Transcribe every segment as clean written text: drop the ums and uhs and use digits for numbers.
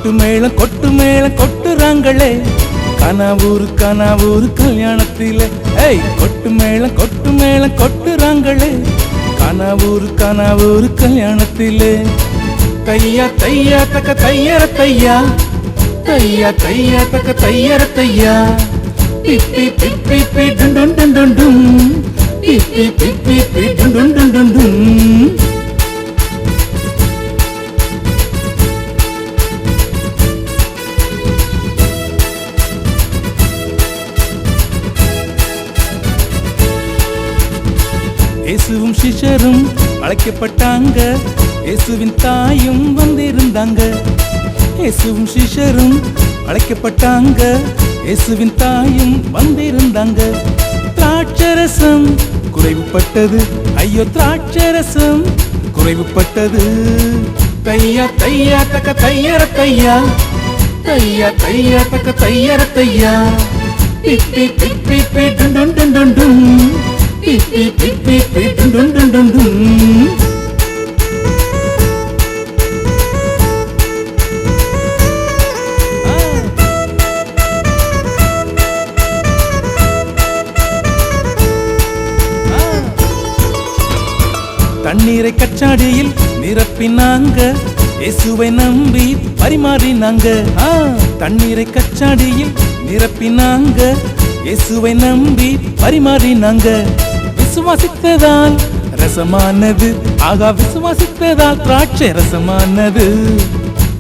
கொட்டு மேளம் கொட்டுறாங்களே கனாவூர் கல்யாணத்திலே. ஏய் கொட்டு மேளம் கொட்டுறாங்களே கனாவூர் கல்யாணத்திலே. தையா தையா தக்க தையர தையா தையா தையா தக்க தையர தையா. பிப்பி பிப்பி பி டும் டும் டும் டும் டும். பிப்பி பிப்பி பி டும் டும் டும் டும் டும். இயேசுவும் சிஷ்யரும் அழைக்கப்பட்டாங்க, இயேசுவின் தாயும் வந்திருந்தாங்க. இயேசுவும் சிஷ்யரும் அழைக்கப்பட்டாங்க, இயேசுவின் தாயும் வந்திருந்தாங்க. திராட்சரசம் குறைவுபட்டது, ஐயோ திராட்சரசம் குறைவுபட்டது. தையா தையா தக்க தையர தையா தையா தையா தக்க தையர தையா. பிப்பி பிப்பி பி டும் டும் டும் டும் டும். பிப்பி பிப்பி பி டும் டும் டும் டும் டும். தண்ணீரை கச்சாடியில் நிரப்பினாங்க, இயேசுவை நம்பி பரிமாறினாங்க. தண்ணீரை கச்சாடியில் நிரப்பினாங்க, இயேசுவை நம்பி பரிமாறினாங்க. விசுவாசித்ததால் ரசமானது, ஆகா விசுவாசித்ததால் திராட்சை ரசமானது.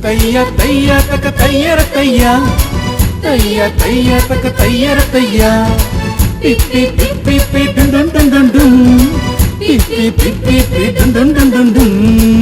தையா தையா தக்க தையர தையா தையா தையா தக்க தையர தையா. பிப்பி பிப்பி பி டும் டும் டும் டும் டும். பிப்பி பிப்பி பி டும் டும் டும் டும் டும்.